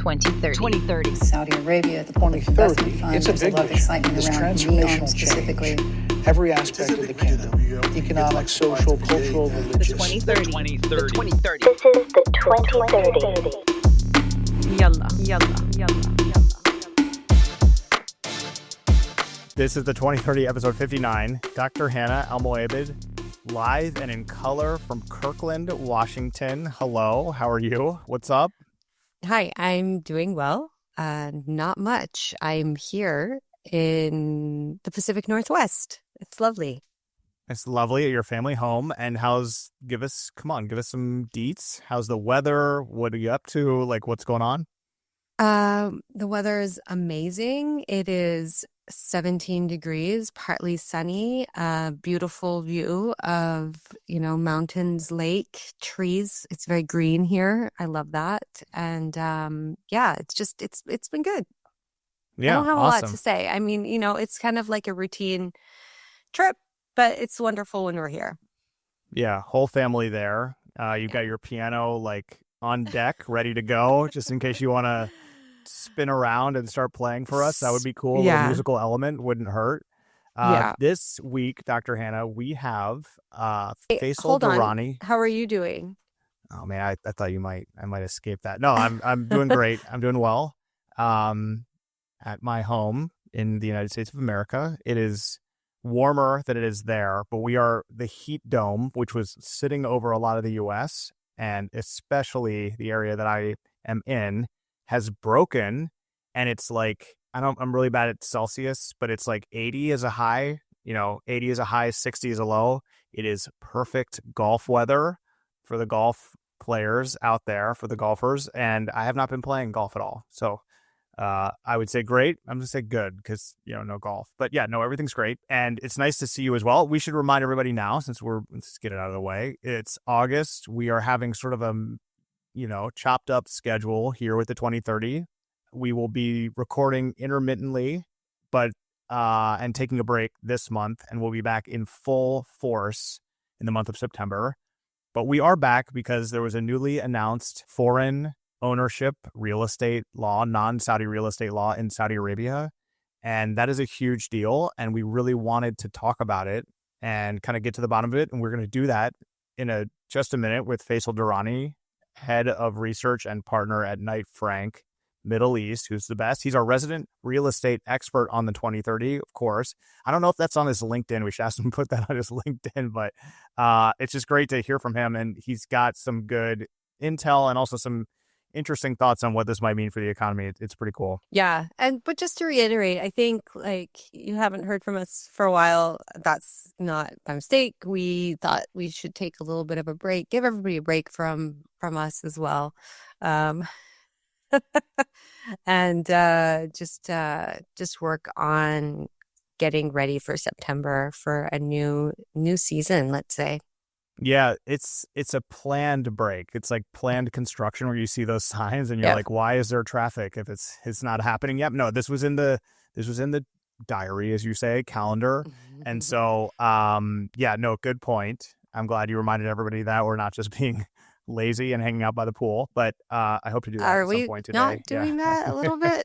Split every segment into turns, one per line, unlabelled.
2030.
Saudi Arabia, the public investment fund.
It's a
There's
big
a lot of
mission.
excitement
It's
around
transformational
NEOM specifically.
change. Every aspect of the kingdom, economic, social, cultural, religious.
The 2030.
This is the 2030.
Yalla.
This is the 2030 episode 59. Dr. Hanaa Al-Moabed, live and in color from Kirkland, Washington. Hello, how are you? What's up?
Hi, I'm doing well. Not much. I'm here in the Pacific Northwest. It's lovely.
It's lovely at your family home. And give us some deets. How's the weather? What are you up to? Like, what's going on?
The weather is amazing. It is 17 degrees, partly sunny, beautiful view of, mountains, lake, trees. It's very green here. I love that. And it's been good.
Yeah,
I don't have
awesome.
a lot to say. I mean, it's kind of like a routine trip, but it's wonderful when we're here.
Yeah, whole family there. You've got your piano like on deck, ready to go, just in case you want to spin around and start playing for us. That would be cool.
Yeah.
A musical element wouldn't hurt. This week, Dr. Hanaa, we have Faisal Durrani.
How are you doing?
Oh man, I thought I might escape that. No, I'm doing great. I'm doing well. At my home in the United States of America, it is warmer than it is there, but we are the heat dome, which was sitting over a lot of the U.S. and especially the area that I am in, has broken, and it's like I'm really bad at Celsius, but it's like 80 is a high, 80 is a high, 60 is a low. It is perfect golf weather for the golf players out there, for the golfers, and I have not been playing golf at all. So I would say great. I'm going to say good because, no golf. But yeah, no, everything's great. And it's nice to see you as well. We should remind everybody now, let's get it out of the way. It's August. We are having sort of a chopped up schedule here with the 2030. We will be recording intermittently, but and taking a break this month, and we'll be back in full force in the month of September. But we are back because there was a newly announced foreign ownership real estate law, non-Saudi real estate law in Saudi Arabia. And that is a huge deal. And we really wanted to talk about it and kind of get to the bottom of it. And we're going to do that in just a minute with Faisal Durrani, head of research and partner at Knight Frank Middle East, who's the best. He's our resident real estate expert on the 2030, of course. I don't know if that's on his LinkedIn. We should ask him to put that on his LinkedIn, but it's just great to hear from him. And he's got some good intel and also some interesting thoughts on what this might mean for the economy. It's pretty cool.
Yeah. But just to reiterate, I think you haven't heard from us for a while. That's not by mistake. We thought we should take a little bit of a break, give everybody a break from us as well. And just work on getting ready for September for a new season, let's say.
Yeah, it's a planned break. It's like planned construction where you see those signs and you're like, why is there traffic if it's not happening yet? No, this was in the diary, as you say, calendar. And so good point. I'm glad you reminded everybody that we're not just being lazy and hanging out by the pool, but I hope to do that at some point today.
Are we not doing that a little bit?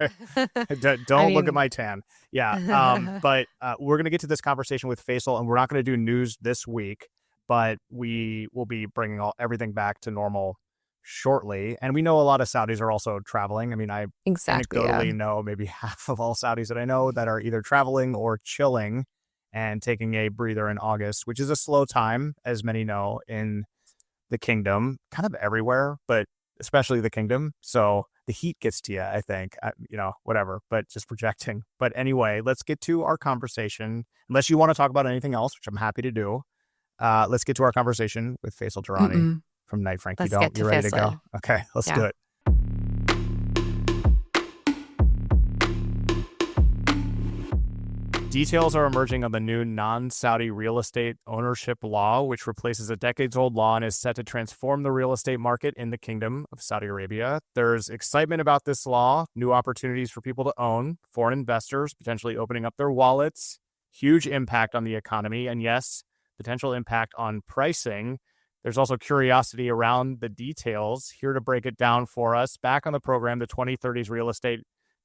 Don't look at my tan. Yeah. But we're going to get to this conversation with Faisal, and we're not going to do news this week, but we will be bringing everything back to normal shortly. And we know a lot of Saudis are also traveling. I mean, I anecdotally know maybe half of all Saudis that I know that are either traveling or chilling and taking a breather in August, which is a slow time, as many know, in the kingdom, kind of everywhere, but especially the kingdom. So the heat gets to you, I think, whatever, but just projecting. But anyway, let's get to our conversation. Unless you want to talk about anything else, which I'm happy to do. Let's get to our conversation with Faisal Durrani from Knight Frank. You're ready to go? Okay, let's do it. Details are emerging on the new non-Saudi real estate ownership law, which replaces a decades-old law and is set to transform the real estate market in the Kingdom of Saudi Arabia. There's excitement about this law, new opportunities for people to own, foreign investors potentially opening up their wallets, huge impact on the economy, and yes, potential impact on pricing. There's also curiosity around the details. Here to break it down for us, back on the program, the 2030s real estate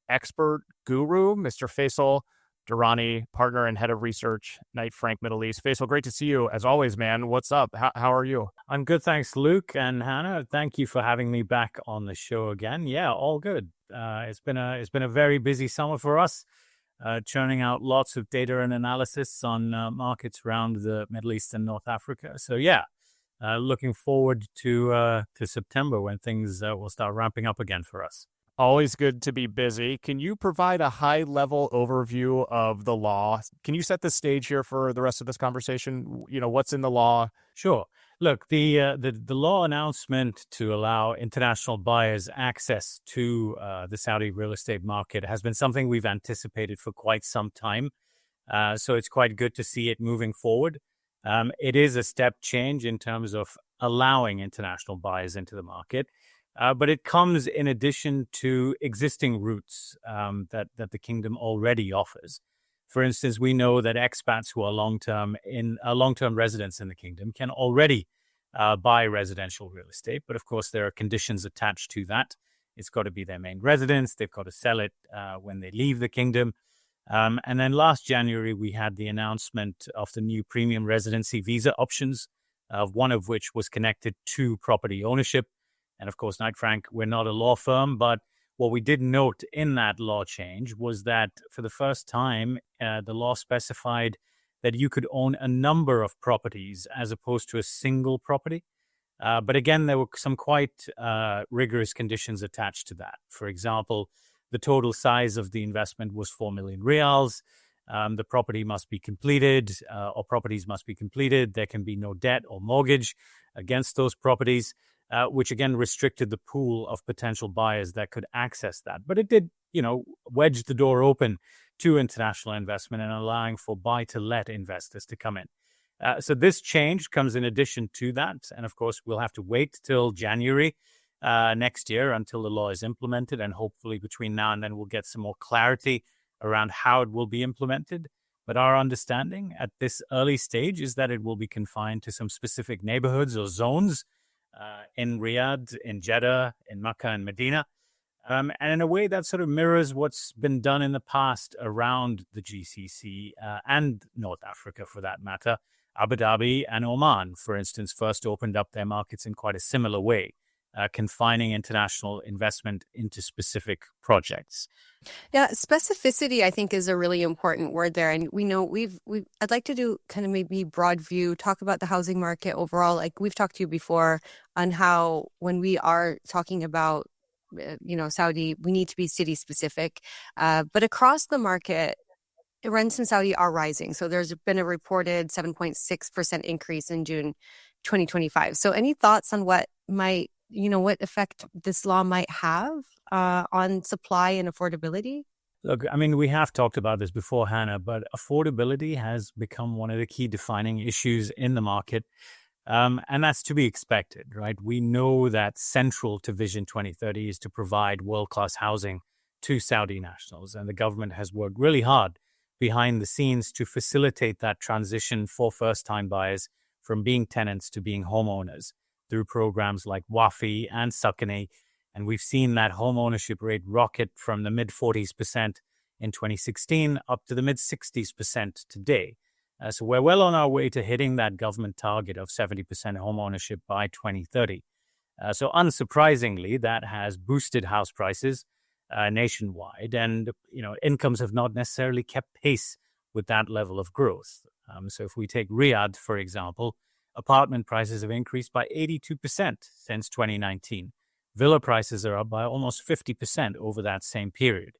expert guru, Mr. Faisal Durrani, partner and head of research, Knight Frank Middle East. Faisal, great to see you. As always, man, what's up? How are you?
I'm good, thanks, Luke and Hannah. Thank you for having me back on the show again. Yeah, all good. It's been a very busy summer for us, churning out lots of data and analysis on markets around the Middle East and North Africa. So yeah, looking forward to September when things will start ramping up again for us.
Always good to be busy. Can you provide a high-level overview of the law? Can you set the stage here for the rest of this conversation? You know, what's in the law?
Sure. Look, the law announcement to allow international buyers access to the Saudi real estate market has been something we've anticipated for quite some time. So it's quite good to see it moving forward. It is a step change in terms of allowing international buyers into the market. But it comes in addition to existing routes that the kingdom already offers. For instance, we know that expats who are long-term residents in the kingdom can already buy residential real estate. But of course, there are conditions attached to that. It's got to be their main residence. They've got to sell it when they leave the kingdom. And then last January, we had the announcement of the new premium residency visa options, one of which was connected to property ownership. And of course, Knight Frank, we're not a law firm, but what we did note in that law change was that for the first time, the law specified that you could own a number of properties as opposed to a single property. But again, there were some quite rigorous conditions attached to that. For example, the total size of the investment was 4 million riyals. The property must be completed, or properties must be completed. There can be no debt or mortgage against those properties. Which again restricted the pool of potential buyers that could access that. But it did, wedge the door open to international investment and allowing for buy-to-let investors to come in. So this change comes in addition to that. And of course, we'll have to wait till January next year until the law is implemented. And hopefully between now and then, we'll get some more clarity around how it will be implemented. But our understanding at this early stage is that it will be confined to some specific neighborhoods or zones in Riyadh, in Jeddah, in Makkah and Medina. And in a way that sort of mirrors what's been done in the past around the GCC and North Africa, for that matter. Abu Dhabi and Oman, for instance, first opened up their markets in quite a similar way, confining international investment into specific projects.
Yeah, specificity, I think, is a really important word there. And we know I'd like to do kind of maybe broad view, talk about the housing market overall. Like we've talked to you before on how when we are talking about, Saudi, we need to be city specific. But across the market, rents in Saudi are rising. So there's been a reported 7.6% increase in June 2025. So any thoughts on what effect this law might have on supply and affordability?
Look, I mean, we have talked about this before, Hannah, but affordability has become one of the key defining issues in the market. And that's to be expected, right? We know that central to Vision 2030 is to provide world-class housing to Saudi nationals. And the government has worked really hard behind the scenes to facilitate that transition for first-time buyers from being tenants to being homeowners through programs like WAFI and Sakani. And we've seen that home ownership rate rocket from the mid-40s% in 2016 up to the mid-60s% today. So we're well on our way to hitting that government target of 70% home ownership by 2030. So unsurprisingly, that has boosted house prices nationwide. And, incomes have not necessarily kept pace with that level of growth. So if we take Riyadh, for example, apartment prices have increased by 82% since 2019. Villa prices are up by almost 50% over that same period.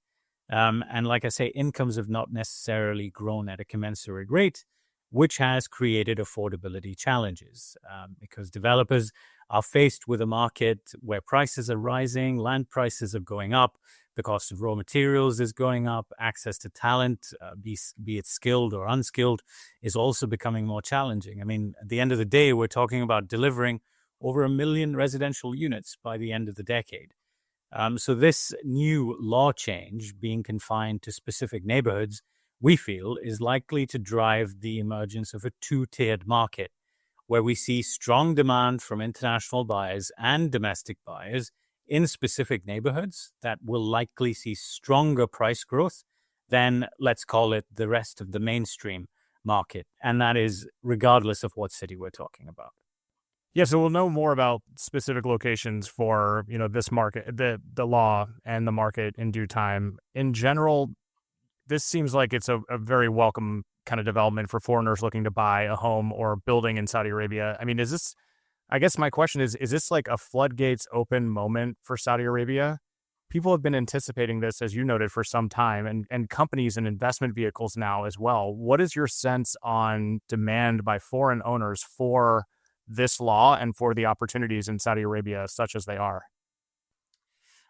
And like I say, incomes have not necessarily grown at a commensurate rate, which has created affordability challenges because developers are faced with a market where prices are rising, land prices are going up, the cost of raw materials is going up, access to talent, be it skilled or unskilled, is also becoming more challenging. I mean, at the end of the day, we're talking about delivering over 1 million residential units by the end of the decade. So this new law change being confined to specific neighborhoods, we feel, is likely to drive the emergence of a two-tiered market where we see strong demand from international buyers and domestic buyers in specific neighborhoods that will likely see stronger price growth than, let's call it, the rest of the mainstream market. And that is regardless of what city we're talking about.
Yeah, so we'll know more about specific locations for, this market, the law and the market in due time. In general, this seems like it's a very welcome kind of development for foreigners looking to buy a home or building in Saudi Arabia. I mean, I guess my question is this like a floodgates open moment for Saudi Arabia? People have been anticipating this, as you noted, for some time, and companies and investment vehicles now as well. What is your sense on demand by foreign owners for this law and for the opportunities in Saudi Arabia, such as they are?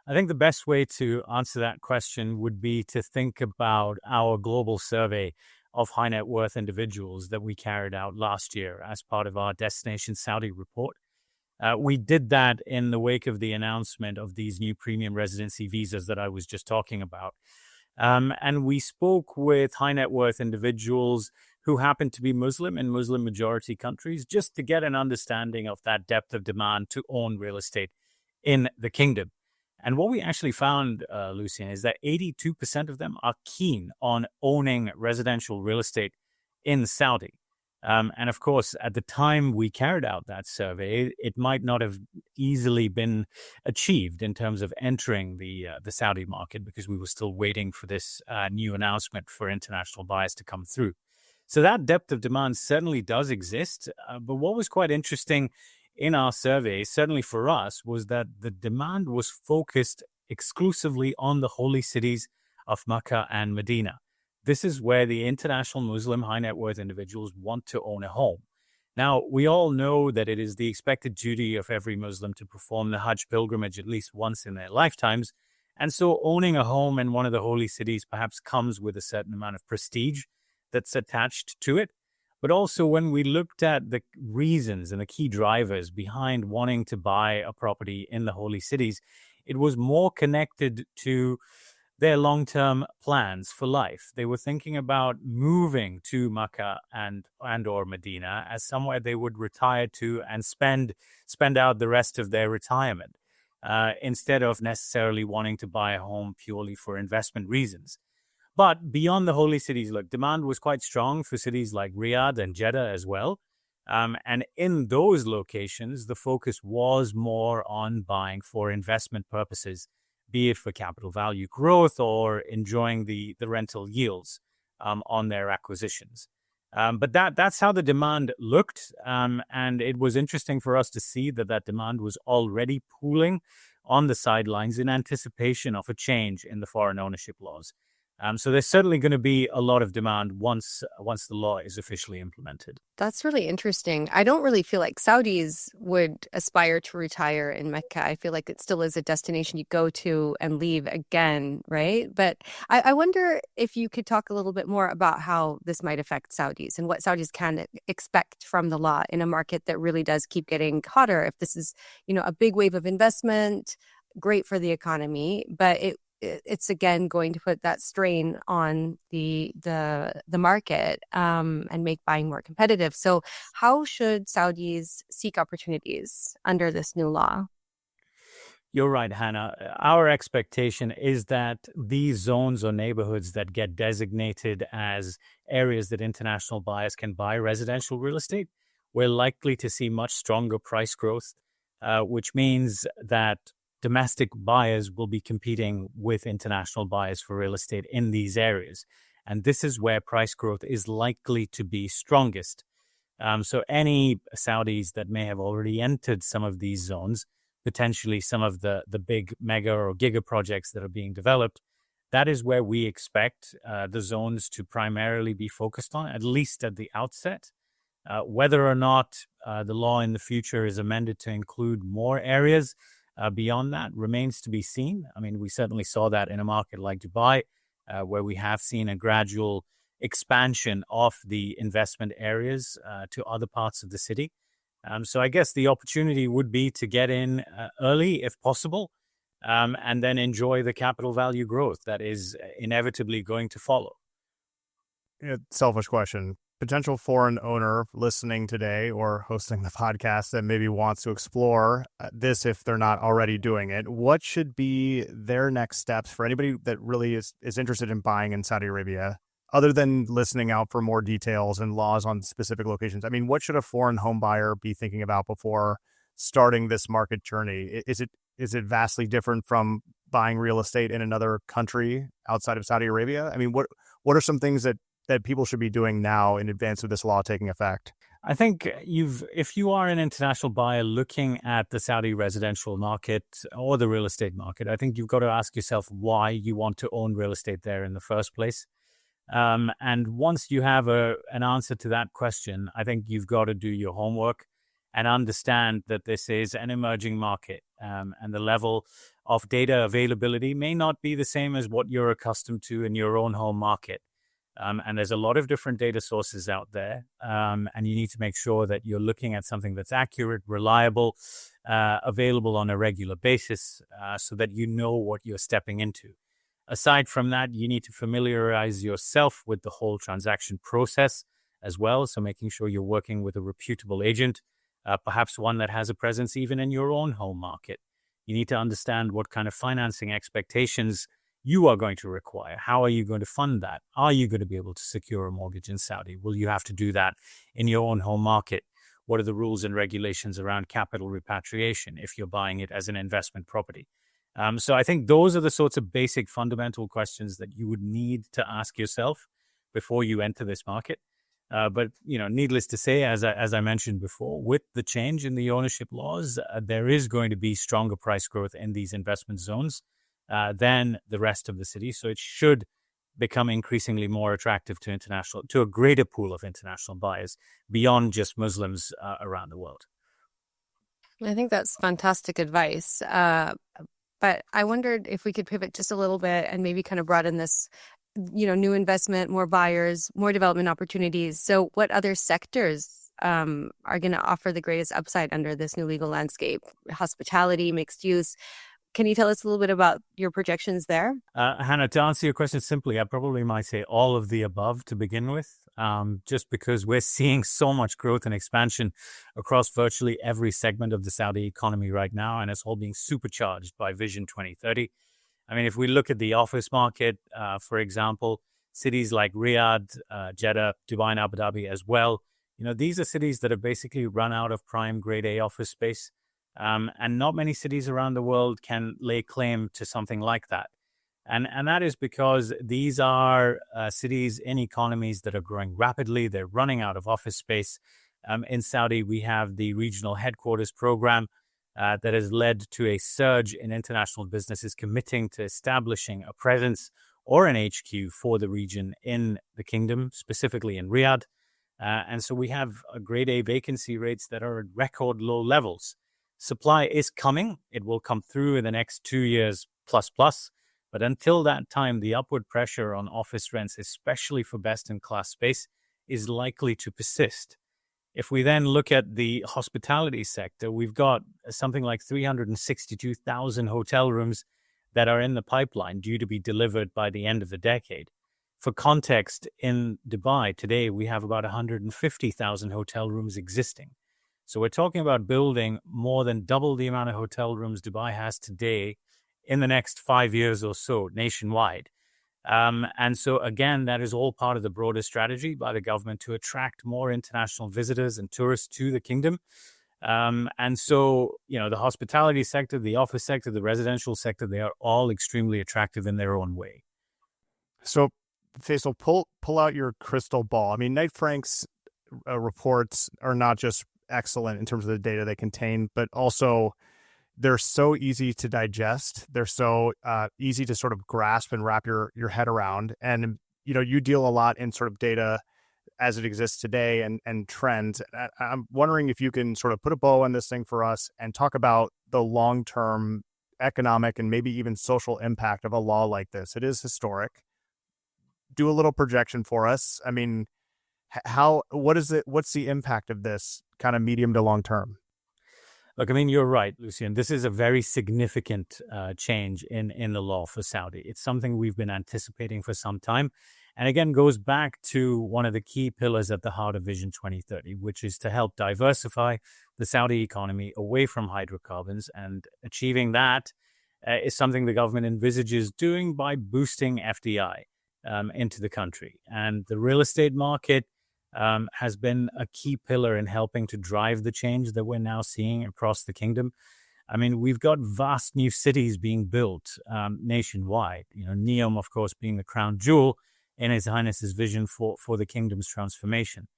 I think the best way to answer that question would be to think about our global survey of high net worth individuals that we carried out last year as part of our Destination Saudi report. We did that in the wake of the announcement of these new premium residency visas that I was just talking about. And we spoke with high net worth individuals who happen to be Muslim in Muslim majority countries, just to get an understanding of that depth of demand to own real estate in the kingdom. And what we actually found, Lucien, is that 82% of them are keen on owning residential real estate in Saudi. And of course, at the time we carried out that survey, it might not have easily been achieved in terms of entering the Saudi market, because we were still waiting for this new announcement for international buyers to come through. So that depth of demand certainly does exist. But what was quite interesting in our survey, certainly for us, was that the demand was focused exclusively on the holy cities of Mecca and Medina. This is where the international Muslim high net worth individuals want to own a home. Now, we all know that it is the expected duty of every Muslim to perform the Hajj pilgrimage at least once in their lifetimes. And so owning a home in one of the holy cities perhaps comes with a certain amount of prestige that's attached to it. But also, when we looked at the reasons and the key drivers behind wanting to buy a property in the holy cities, it was more connected to their long-term plans for life. They were thinking about moving to Mecca and or Medina as somewhere they would retire to and spend out the rest of their retirement, instead of necessarily wanting to buy a home purely for investment reasons. But beyond the holy cities, look, demand was quite strong for cities like Riyadh and Jeddah as well. And in those locations, the focus was more on buying for investment purposes, be it for capital value growth or enjoying the rental yields on their acquisitions. But that's how the demand looked. And it was interesting for us to see that demand was already pooling on the sidelines in anticipation of a change in the foreign ownership laws. So there's certainly going to be a lot of demand once the law is officially implemented.
That's really interesting. I don't really feel like Saudis would aspire to retire in Mecca. I feel like it still is a destination you go to and leave again, right? But I wonder if you could talk a little bit more about how this might affect Saudis and what Saudis can expect from the law in a market that really does keep getting hotter. If this is, a big wave of investment, great for the economy, but it's again going to put that strain on the market and make buying more competitive. So how should Saudis seek opportunities under this new law?
You're right, Hannah. Our expectation is that these zones or neighborhoods that get designated as areas that international buyers can buy residential real estate, we're likely to see much stronger price growth, which means that domestic buyers will be competing with international buyers for real estate in these areas. And this is where price growth is likely to be strongest. So any Saudis that may have already entered some of these zones, potentially some of the big mega or giga projects that are being developed, that is where we expect the zones to primarily be focused on, at least at the outset. Whether or not the law in the future is amended to include more areas beyond that remains to be seen. I mean, we certainly saw that in a market like Dubai, where we have seen a gradual expansion of the investment areas to other parts of the city. So I guess the opportunity would be to get in early if possible, and then enjoy the capital value growth that is inevitably going to follow.
Selfish question. potential foreign owner listening today or hosting the podcast that maybe wants to explore this if they're not already doing it, what should be their next steps for anybody that really is interested in buying in Saudi Arabia, other than listening out for more details and laws on specific locations? I mean, what should a foreign home buyer be thinking about before starting this market journey? Is it vastly different from buying real estate in another country outside of Saudi Arabia? I mean, what are some things that people should be doing now in advance of this law taking effect?
I think if you are an international buyer looking at the Saudi residential market or the real estate market, I think you've got to ask yourself why you want to own real estate there in the first place. And once you have an answer to that question, I think you've got to do your homework and understand that this is an emerging market, and the level of data availability may not be the same as what you're accustomed to in your own home market. And there's a lot of different data sources out there, and you need to make sure that you're looking at something that's accurate, reliable, available on a regular basis, so that you know what you're stepping into. Aside from that, you need to familiarize yourself with the whole transaction process as well, so making sure you're working with a reputable agent, perhaps one that has a presence even in your own home market. You need to understand what kind of financing expectations you are going to require. How are you going to fund that? Are you going to be able to secure a mortgage in Saudi? Will you have to do that in your own home market? What are the rules and regulations around capital repatriation if you're buying it as an investment property? So I think those are the sorts of basic fundamental questions that you would need to ask yourself before you enter this market. But, needless to say, as I mentioned before, with the change in the ownership laws, there is going to be stronger price growth in these investment zones than the rest of the city. So it should become increasingly more attractive to a greater pool of international buyers beyond just Muslims around the world.
I think that's fantastic advice. But I wondered if we could pivot just a little bit and maybe kind of broaden this, new investment, more buyers, more development opportunities. So what other sectors are going to offer the greatest upside under this new legal landscape? Hospitality, mixed use. Can you tell us a little bit about your projections there?
Hannah, to answer your question simply, I probably might say all of the above to begin with, just because we're seeing so much growth and expansion across virtually every segment of the Saudi economy right now, and it's all being supercharged by Vision 2030. I mean, if we look at the office market, for example, cities like Riyadh, Jeddah, Dubai, and Abu Dhabi as well, these are cities that have basically run out of prime grade A office space. And not many cities around the world can lay claim to something like that. And that is because these are cities in economies that are growing rapidly. They're running out of office space. In Saudi, we have the regional headquarters program that has led to a surge in international businesses committing to establishing a presence or an HQ for the region in the kingdom, specifically in Riyadh. And so we have grade A vacancy rates that are at record low levels. Supply is coming. It will come through in the next 2 years plus. But until that time, the upward pressure on office rents, especially for best-in-class space, is likely to persist. If we then look at the hospitality sector, we've got something like 362,000 hotel rooms that are in the pipeline due to be delivered by the end of the decade. For context, in Dubai today, we have about 150,000 hotel rooms existing. So we're talking about building more than double the amount of hotel rooms Dubai has today in the next 5 years or so nationwide. And so, again, that is all part of the broader strategy by the government to attract more international visitors and tourists to the kingdom. And so, the hospitality sector, the office sector, the residential sector, they are all extremely attractive in their own way.
So, Faisal, pull out your crystal ball. I mean, Knight Frank's reports are not just excellent in terms of the data they contain, but also they're so easy to digest. They're so easy to sort of grasp and wrap your head around. And, you deal a lot in sort of data as it exists today and trends. I'm wondering if you can sort of put a bow on this thing for us and talk about the long-term economic and maybe even social impact of a law like this. It is historic. Do a little projection for us. I mean, what's the impact of this kind of medium to long term?
Look, I mean, you're right, Lucien. This is a very significant change in the law for Saudi. It's something we've been anticipating for some time. And again, goes back to one of the key pillars at the heart of Vision 2030, which is to help diversify the Saudi economy away from hydrocarbons. And achieving that is something the government envisages doing by boosting FDI into the country. And the real estate market has been a key pillar in helping to drive the change that we're now seeing across the kingdom. I mean, we've got vast new cities being built nationwide. Neom, of course, being the crown jewel in His Highness's vision for the kingdom's transformation.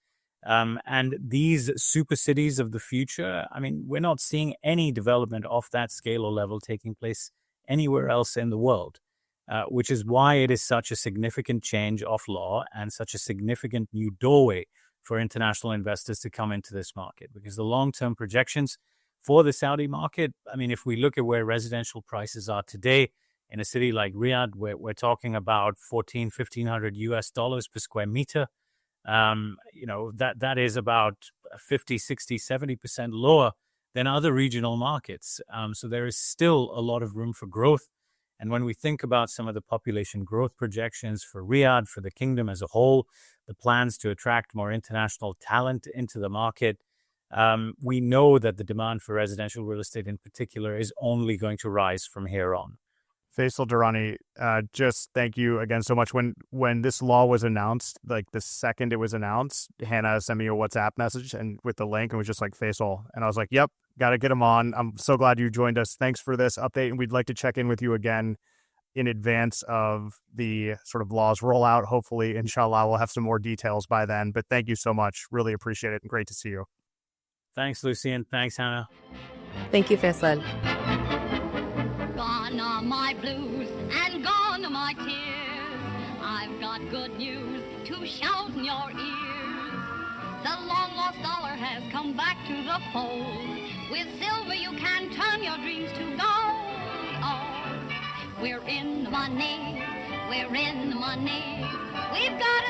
And these super cities of the future, I mean, we're not seeing any development of that scale or level taking place anywhere else in the world, which is why it is such a significant change of law and such a significant new doorway for international investors to come into this market. Because the long-term projections for the Saudi market, I mean, if we look at where residential prices are today in a city like Riyadh, we're talking about $1,500 US per square meter. That is about 50, 60, 70% lower than other regional markets. So there is still a lot of room for growth. And when we think about some of the population growth projections for Riyadh, for the kingdom as a whole, the plans to attract more international talent into the market, we know that the demand for residential real estate in particular is only going to rise from here on.
Faisal Durrani, just thank you again so much. When this law was announced, like the second it was announced, Hannah sent me a WhatsApp message and with the link and was just like, Faisal. And I was like, yep, got to get him on. I'm so glad you joined us. Thanks for this update. And we'd like to check in with you again in advance of the sort of laws rollout. Hopefully, inshallah, we'll have some more details by then. But thank you so much. Really appreciate it and great to see you.
Thanks, Lucien. Thanks, Hannah.
Thank you, Faisal.
Gone are my blues and gone are my tears. I've got good news to shout in your ears. The long-lost dollar has come back to the fold. With silver you can turn your dreams to gold. Oh, we're in the money, we're in the money. We've got